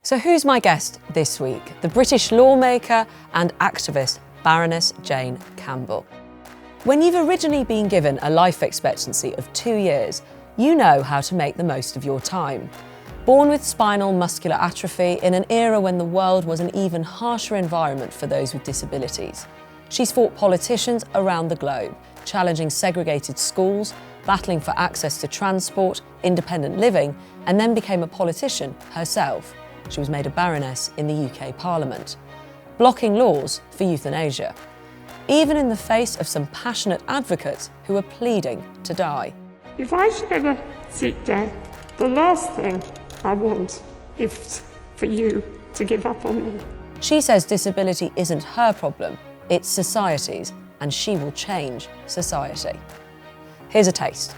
So who's my guest this week? The British lawmaker and activist Baroness Jane Campbell. When you've originally been given a life expectancy of 2 years, you know how to make the most of your time. Born with spinal muscular atrophy in an era when the world was an even harsher environment for those with disabilities, she's fought politicians around the globe, challenging segregated schools, battling for access to transport, independent living, and then became a politician herself. She was made a baroness in the UK Parliament, blocking laws for euthanasia, even in the face of some passionate advocates who were pleading to die. If I should ever seek death, the last thing I want is for you to give up on me. She says disability isn't her problem, it's society's, and she will change society. Here's a taste.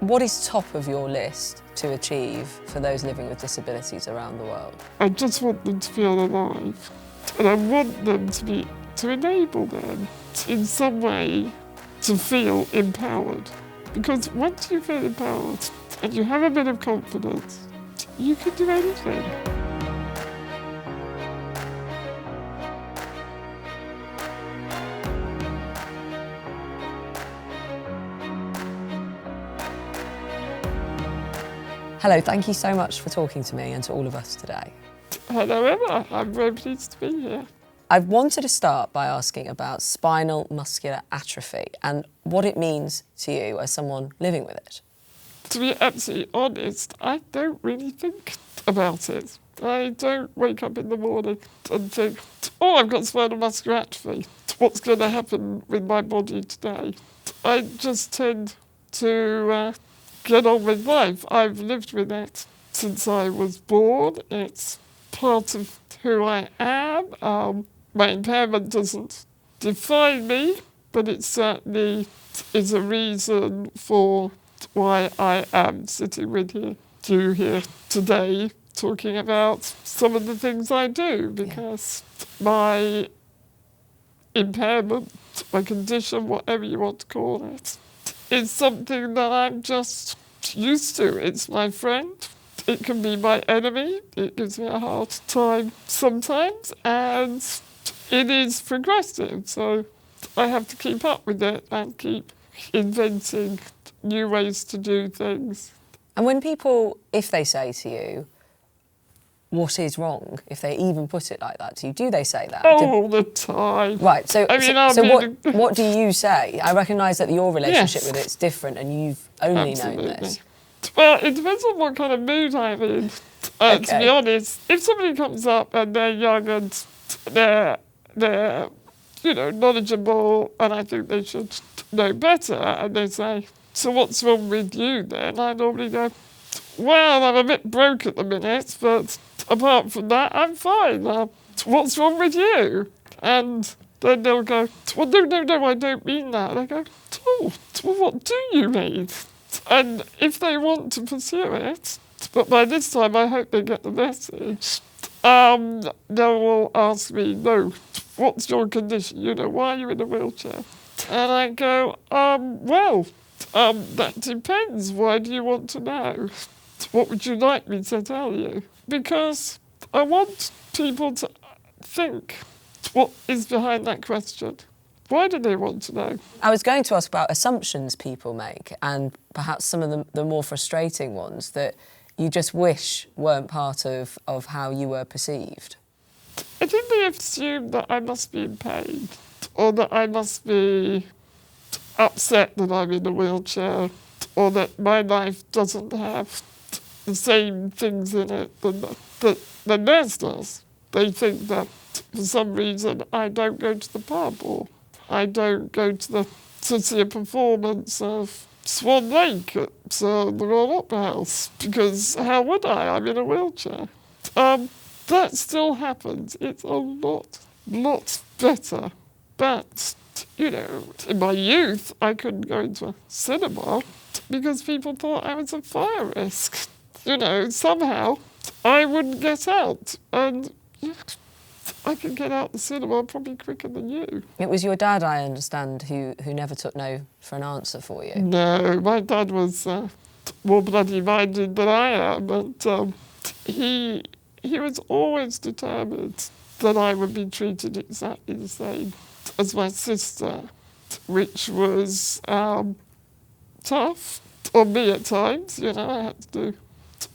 What is top of your list to achieve for those living with disabilities around the world? I just want them to feel alive, and I want them to enable them in some way to feel empowered. Because once you feel empowered and you have a bit of confidence, you can do anything. Hello, thank you so much for talking to me and to all of us today. Hello Emma, I'm very pleased to be here. I wanted to start by asking about spinal muscular atrophy and what it means to you as someone living with it. To be absolutely honest, I don't really think about it. I don't wake up in the morning and think, oh, I've got spinal muscular atrophy. What's going to happen with my body today? I just tend to get on with life. I've lived with it since I was born. It's part of who I am. My impairment doesn't define me, but it certainly is a reason for why I am sitting with you here today, talking about some of the things I do, because my impairment, my condition, whatever you want to call it, is something that I'm just used to. It's my friend. It can be my enemy. It gives me a hard time sometimes, and it is progressive. So I have to keep up with it and keep inventing new ways to do things. And when people, if they say to you, what is wrong, if they even put it like that to you, do they say that? All the time. Right, so, I mean, what do you say? I recognise that your relationship with it's different and you've only known this. Well, it depends on what kind of mood I'm in. To be honest, if somebody comes up and they're young and they're knowledgeable and I think they should know better, and they say, so what's wrong with you then? I normally go, well, I'm a bit broke at the minute, but apart from that, I'm fine. What's wrong with you? And then they'll go, well, no, I don't mean that. And I go, oh, well, what do you mean? And if they want to pursue it, but by this time I hope they get the message, they will ask me, no, what's your condition? Why are you in a wheelchair? And I go, that depends. Why do you want to know? What would you like me to tell you? Because I want people to think what is behind that question. Why do they want to know? I was going to ask about assumptions people make, and perhaps some of the more frustrating ones that you just wish weren't part of how you were perceived. I think they assume that I must be in pain, or that I must be upset that I'm in a wheelchair, or that my life doesn't have the same things in it that the nurse does. They think that for some reason I don't go to the pub, or I don't go to see a performance of Swan Lake at the Royal Opera House, because how would I? I'm in a wheelchair. That still happens. It's a lot better. But, in my youth, I couldn't go into a cinema because people thought I was a fire risk. Somehow I wouldn't get out. And I can get out the cinema probably quicker than you. It was your dad, I understand, who never took no for an answer for you. No, my dad was more bloody-minded than I am, and he he was always determined that I would be treated exactly the same as my sister, which was tough on me at times. You know, I had to do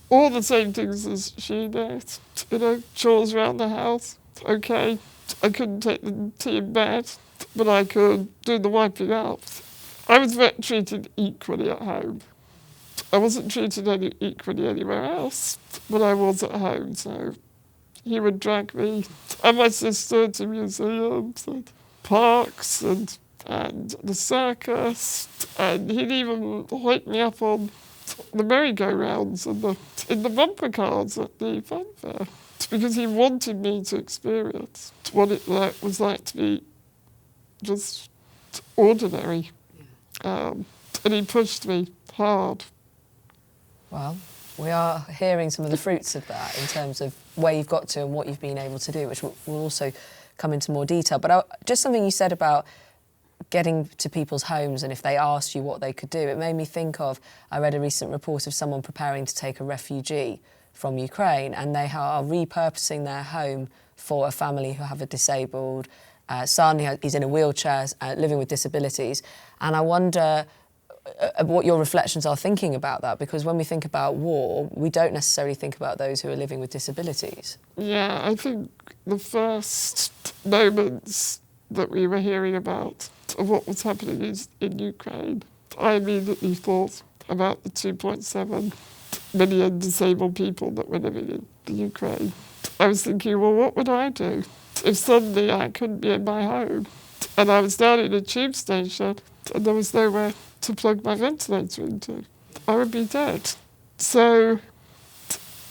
all the same things as she did. You know, chores around the house. Okay, I couldn't take the tea in bed, but I could do the wiping up. I was treated equally at home. I wasn't treated equally anywhere else, but I was at home, so he would drag me and my sister to museums and parks and the circus, and he'd even hoik me up on the merry-go-rounds and in the bumper cars at the fun fair, because he wanted me to experience what it was like to be just ordinary. And he pushed me hard. Well, we are hearing some of the fruits of that in terms of where you've got to and what you've been able to do, which will also come into more detail. But just something you said about getting to people's homes and if they asked you what they could do, it made me think of, I read a recent report of someone preparing to take a refugee from Ukraine, and they are repurposing their home for a family who have a disabled son. He's in a wheelchair, living with disabilities. And I wonder what your reflections are thinking about that, because when we think about war, we don't necessarily think about those who are living with disabilities. Yeah, I think the first moments that we were hearing about of what was happening in Ukraine, I immediately thought about the 2.7 million disabled people that were living in the Ukraine. I was thinking, well, what would I do if suddenly I couldn't be in my home and I was down in a tube station and there was nowhere to plug my ventilator into? I would be dead. So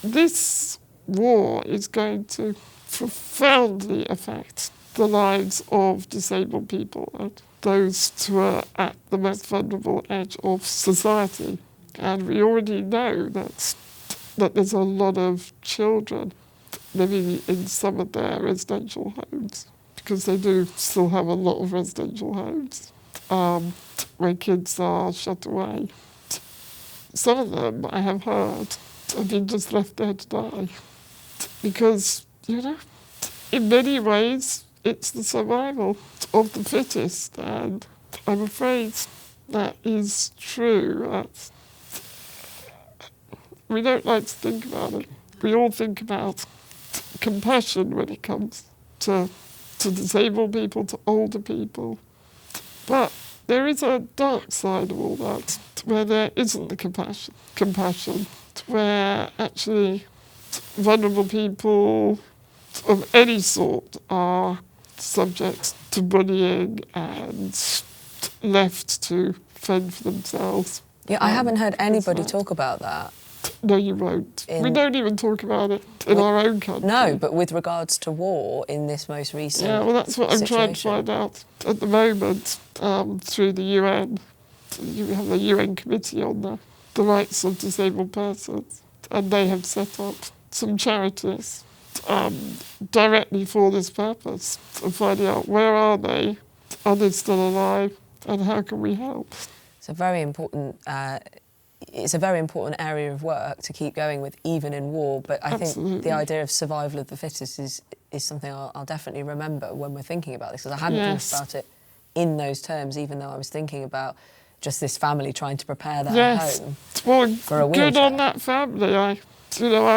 this war is going to profoundly affect the lives of disabled people and those who are at the most vulnerable edge of society. And we already know that there's a lot of children living in some of their residential homes, because they do still have a lot of residential homes where kids are shut away. Some of them, I have heard, have been just left there to die. Because, you know, in many ways, it's the survival of the fittest, and I'm afraid that is true. We don't like to think about it. We all think about compassion when it comes to disabled people, to older people. But there is a dark side of all that, where there isn't the compassion, where actually vulnerable people of any sort are subject to bullying and left to fend for themselves. Yeah, I haven't heard anybody talk about that. No, you won't. We don't even talk about it in our own country. No, but with regards to war in this most recent Yeah, well, that's what I'm trying to find out at the moment through the UN. You have the UN Committee on the Rights of Disabled Persons, and they have set up some charities directly for this purpose, of finding out where are they still alive, and how can we help. It's a very important area of work to keep going with, even in war. But I think the idea of survival of the fittest is something I'll definitely remember when we're thinking about this, because I hadn't thought about it in those terms, even though I was thinking about just this family trying to prepare their home for a wheelchair. Good on that family. I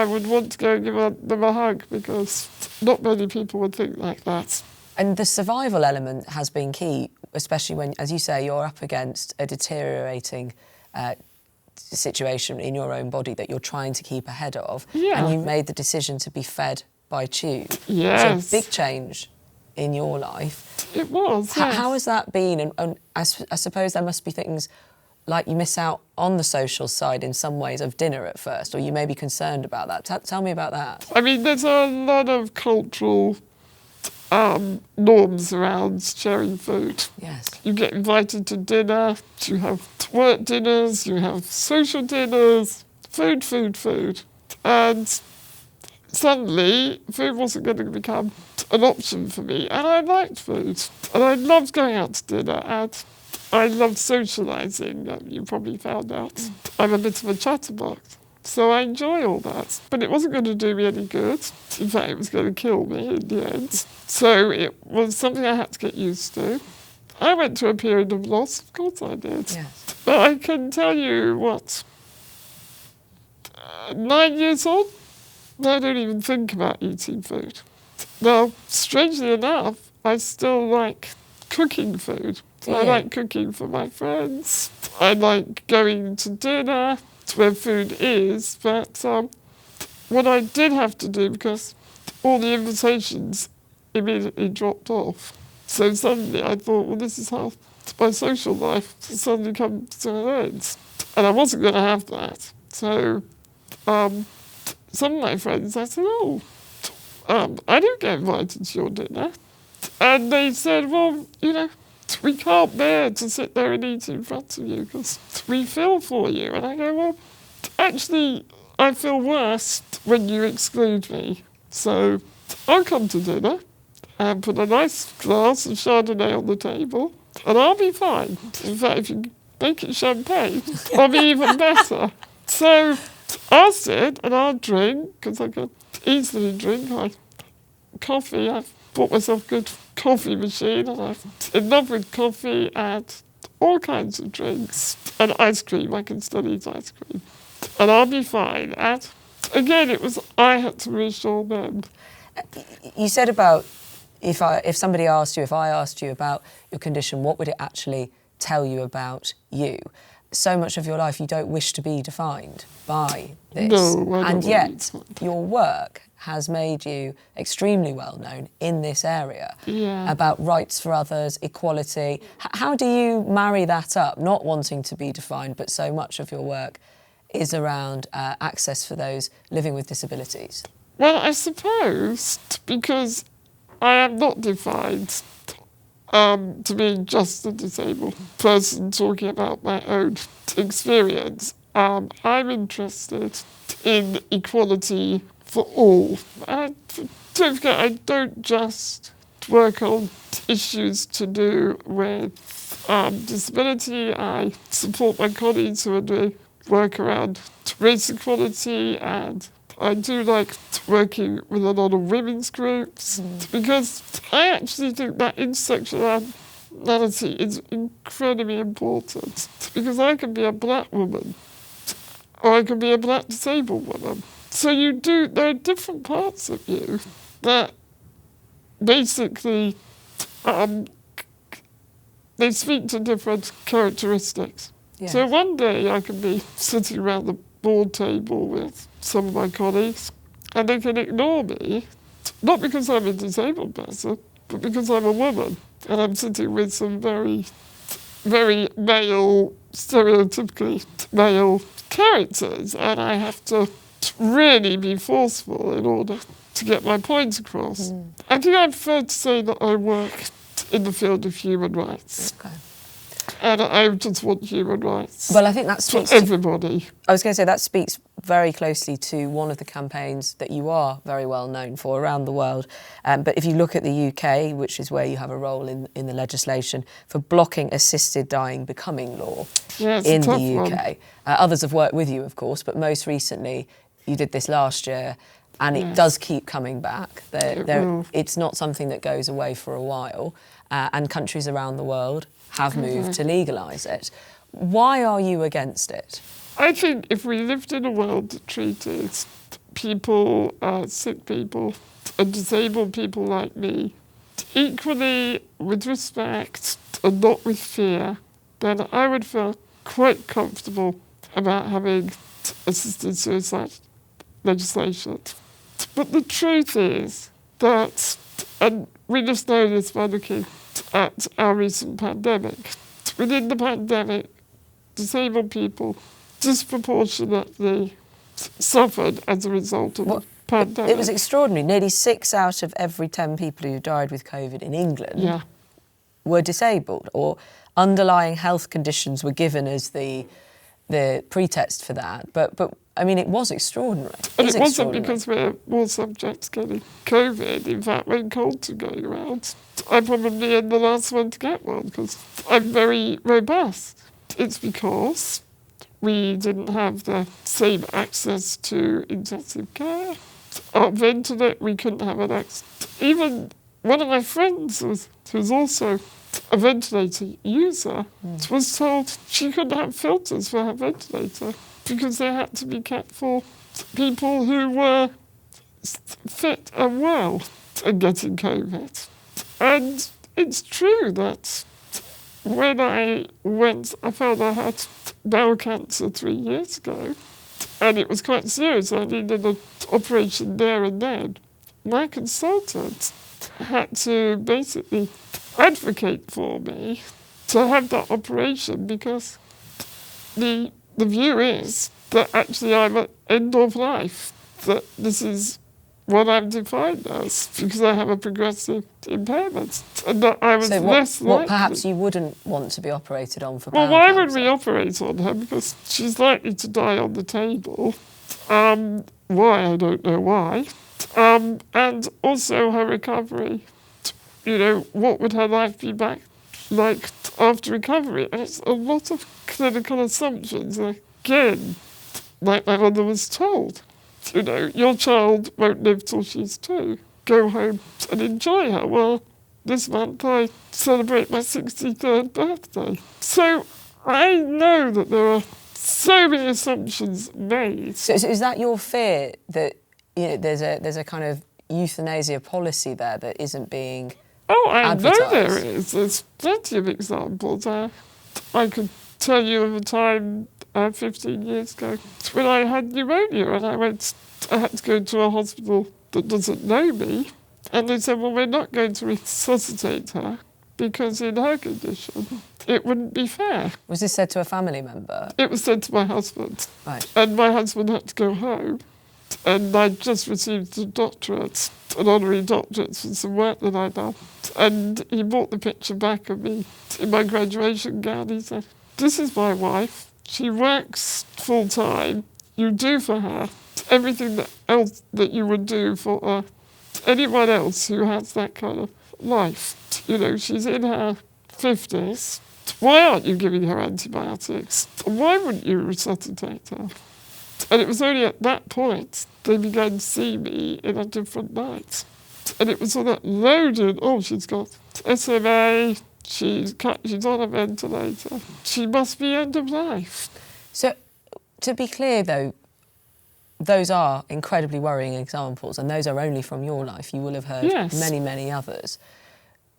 would want to go and give them a hug, because not many people would think like that. And the survival element has been key, especially when, as you say, you're up against a deteriorating situation in your own body that you're trying to keep ahead of, and you made the decision to be fed by tube. Yes. So big change in your life. It was, yes. How has that been? And I suppose there must be things like you miss out on the social side in some ways of dinner at first, or you may be concerned about that. Tell me about that. I mean, there's a lot of cultural norms around sharing food. Yes. You get invited to dinner, you have work dinners, you have social dinners, food. And suddenly, food wasn't going to become an option for me. And I liked food. And I loved going out to dinner. And I loved socialising. You probably found out. I'm a bit of a chatterbox. So I enjoy all that. But it wasn't going to do me any good. In fact, it was going to kill me in the end. So it was something I had to get used to. I went through a period of loss, of course I did. Yes. But I can tell you what, 9 years on, I don't even think about eating food. Now, strangely enough, I still like cooking food. Yeah. I like cooking for my friends. I like going to dinner where food is. But what I did have to do, because all the invitations immediately dropped off. So suddenly I thought, well, this is how my social life suddenly comes to an end. And I wasn't going to have that. So some of my friends, I said, I didn't get invited to your dinner. And they said, well, we can't bear to sit there and eat in front of you because we feel for you. And I go, well, actually, I feel worse when you exclude me. So I'll come to dinner and put a nice glass of Chardonnay on the table and I'll be fine. In fact, if you make it champagne, I'll be even better. So I'll sit and I'll drink, because I can easily drink. Coffee, I've bought myself a good coffee machine and I'm in love with coffee and all kinds of drinks. And ice cream, I can still eat ice cream. And I'll be fine. And again, I had to reassure them. You said about if somebody asked you, if I asked you about your condition, what would it actually tell you about you? So much of your life you don't wish to be defined by this. No, I don't and yet your work has made you extremely well known in this area about rights for others, equality. How do you marry that up, not wanting to be defined, but so much of your work is around access for those living with disabilities? Well, I suppose because I am not defined to be just a disabled person talking about my own experience. I'm interested in equality for all. And don't forget, I don't just work on issues to do with disability. I support my colleagues who are doing work around race equality, and I do like working with a lot of women's groups because I actually think that intersectionality is incredibly important, because I can be a black woman or I can be a black disabled woman. So there are different parts of you that basically they speak to different characteristics. Yes. So one day I can be sitting around the board table with some of my colleagues and they can ignore me, not because I'm a disabled person, but because I'm a woman and I'm sitting with some very, very male, stereotypically male characters, and I have to really be forceful in order to get my points across. I think I prefer to say that I work in the field of human rights. Okay. And I just want human rights. Well, I think that speaks for everybody. I was going to say that speaks very closely to one of the campaigns that you are very well known for around the world. But if you look at the UK, which is where you have a role in the legislation for blocking assisted dying becoming law in the UK. Others have worked with you, of course, but most recently you did this last year, and it does keep coming back. It's not something that goes away for a while, and countries around the world have moved to legalise it. Why are you against it? I think if we lived in a world that treated people, sick people, and disabled people like me equally with respect and not with fear, then I would feel quite comfortable about having assisted suicide legislation. But the truth is that, and we just know this by looking at our recent pandemic, within the pandemic, disabled people disproportionately suffered as a result of the pandemic. It was extraordinary. Nearly 6 out of every 10 people who died with COVID in England were disabled, or underlying health conditions were given as the pretext for that. But I mean, it was extraordinary. And it wasn't because we're more subject to getting COVID. In fact, when colds are going around, I'm probably in the last one to get one because I'm very robust. It's because we didn't have the same access to intensive care. Our ventilator, we couldn't have an access. Even one of my friends who's also a ventilator user was told she couldn't have filters for her ventilator because they had to be kept for people who were fit and well and getting COVID. And it's true that when I found I had bowel cancer 3 years ago, and it was quite serious. I needed an operation there and then. My consultant had to basically advocate for me to have that operation because the view is that actually I'm at end of life, that this is what I'm defined as because I have a progressive impairment, and that I was less likely. What perhaps you wouldn't want to be operated on for Well, bowel why cancer? would we operate on her? Because she's likely to die on the table. Why? I don't know why. And also her recovery. You know, what would her life be back like after recovery? And it's a lot of clinical assumptions. Again, like my mother was told, you know, your child won't live till she's 2. Go home and enjoy her. Well, this month I celebrate my 63rd birthday. So I know that there are so many assumptions made. So is that your fear that, you know, there's a kind of euthanasia policy there that isn't being advertised? Know there is. There's plenty of examples. I could tell you of a time 15 years ago when I had pneumonia and I had to go to a hospital that doesn't know me, and they said, well, we're not going to resuscitate her because in her condition it wouldn't be fair. Was this said to a family member? It was said to my husband. Right. And my husband had to go home, and I'd just received a doctorate, an honorary doctorate for some work that I'd done, and he brought the picture back of me in my graduation gown. He said, this is my wife. She works full time. You do for her everything else that you would do for anyone else who has that kind of life. You know, she's in her 50s. Why aren't you giving her antibiotics? Why wouldn't you resuscitate her? And it was only at that point they began to see me in a different light. And it was all that loaded, she's got SMA, she's on a ventilator, she must be end of life. So, to be clear though, those are incredibly worrying examples, and those are only from your life. You will have heard many, many others.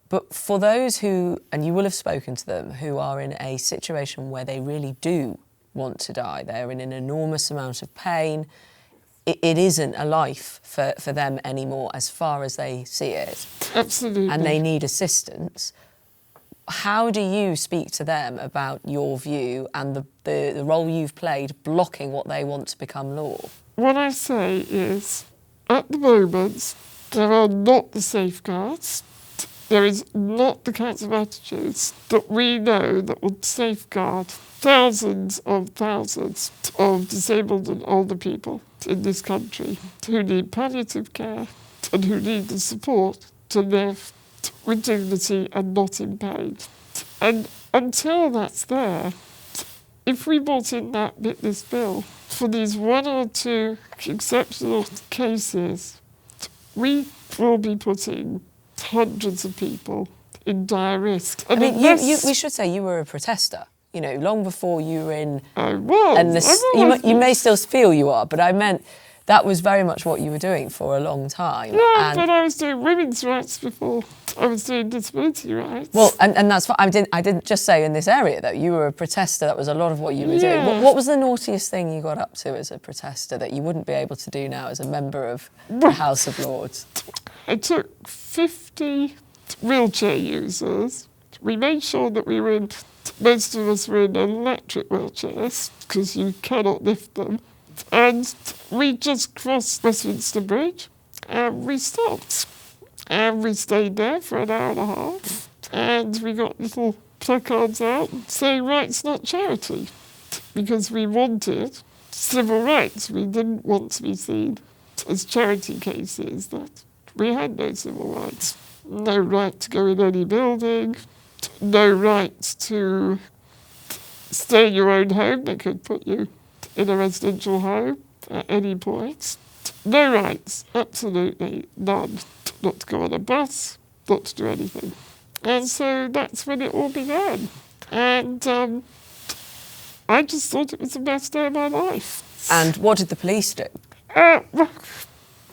But for those who, and you will have spoken to them, who are in a situation where they really do want to die, they're in an enormous amount of pain, it isn't a life for them anymore as far as they see it. Absolutely. And they need assistance. How do you speak to them about your view and the role you've played blocking what they want to become law? What I say is, at the moment, there are not the safeguards. There is not the kinds of attitudes that we know that would safeguard thousands of disabled and older people in this country who need palliative care and who need the support to live with dignity and not in pain. And until that's there, if we brought in this bill for these 1 or 2 exceptional cases, we will be putting hundreds of people in dire risk. And we should say you were a protester, you know, long before you were in... I was. You may still feel you are, but I meant that was very much what you were doing for a long time. Yeah, but I was doing women's rights before I was doing disability rights. Well, and that's what I didn't just say in this area, though. You were a protester. That was a lot of what you were doing. What was the naughtiest thing you got up to as a protester that you wouldn't be able to do now as a member of the House of Lords? I took 50 wheelchair users. We made sure that most of us were in electric wheelchairs because you cannot lift them. And we just crossed Westminster Bridge and we stopped. And we stayed there for an hour and a half. And we got little placards out saying rights, not charity. Because we wanted civil rights. We didn't want to be seen as charity cases, that we had no civil rights. No right to go in any building, no right to stay in your own home. They could put you in a residential home at any point. No rights, absolutely none. Not to go on a bus, not to do anything. And so that's when it all began. And I just thought it was the best day of my life. And what did the police do? Well,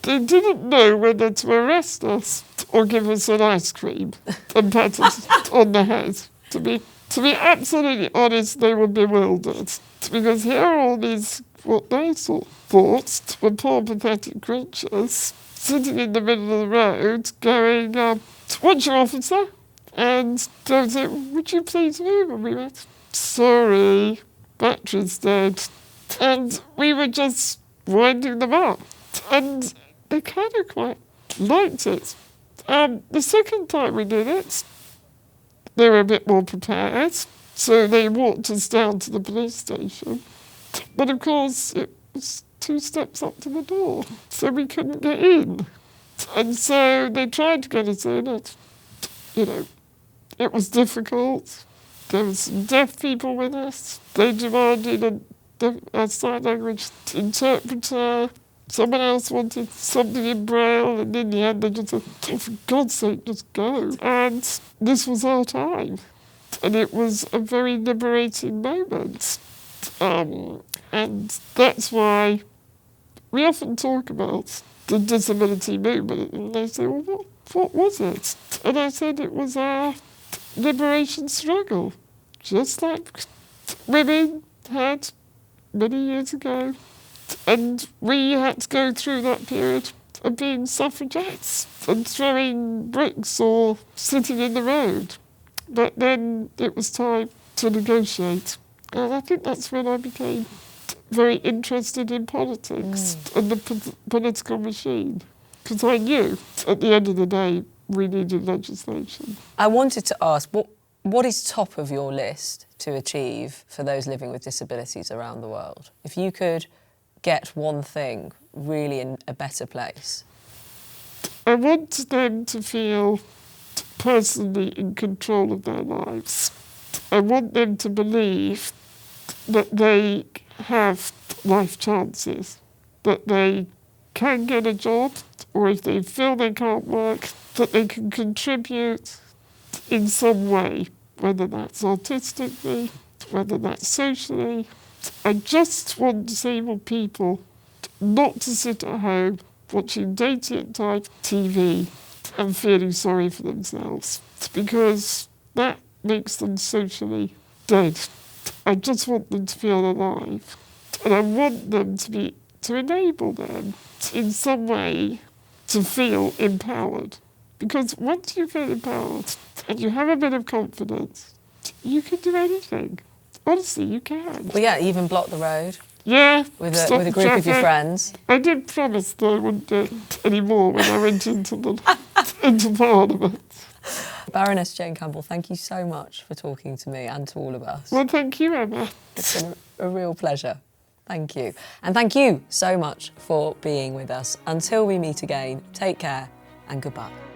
they didn't know whether to arrest us or give us an ice cream and pat us on the head. To be absolutely honest, they were bewildered. Because here are all these, what they thought were poor, pathetic creatures sitting in the middle of the road going, "What's your officer?" And they would say, "Would you please move?" And we went, "Sorry, battery's dead." And we were just winding them up. And they kind of quite liked it. The second time we did it, they were a bit more prepared. So they walked us down to the police station. But of course, it was 2 steps up to the door, so we couldn't get in. And so they tried to get us in. It was difficult. There were some deaf people with us. They demanded a sign language interpreter. Someone else wanted something in Braille, and in the end they just said, "Oh, for God's sake, just go." And this was our time. And it was a very liberating moment. And that's why we often talk about the disability movement, and they say, "Well, what was it?" And I said it was our liberation struggle, just like women had many years ago. And we had to go through that period of being suffragettes and throwing bricks or sitting in the road. But then it was time to negotiate. And I think that's when I became very interested in politics and the political machine. Because I knew at the end of the day we needed legislation. I wanted to ask, what is top of your list to achieve for those living with disabilities around the world? If you could get one thing really in a better place. I want them to feel personally in control of their lives. I want them to believe that they have life chances, that they can get a job, or if they feel they can't work, that they can contribute in some way, whether that's artistically, whether that's socially. I just want disabled people not to sit at home watching day-to-day TV and feeling sorry for themselves, because that makes them socially dead. I just want them to feel alive, and I want them to enable them in some way to feel empowered. Because once you feel empowered and you have a bit of confidence, you can do anything. Honestly, you can. Well, yeah, even block the road. Yeah. With a group of your friends. I did promise that I wouldn't do it anymore when I went into Parliament. Baroness Jane Campbell, thank you so much for talking to me and to all of us. Well, thank you, Emma. It's been a real pleasure. Thank you. And thank you so much for being with us. Until we meet again, take care and goodbye.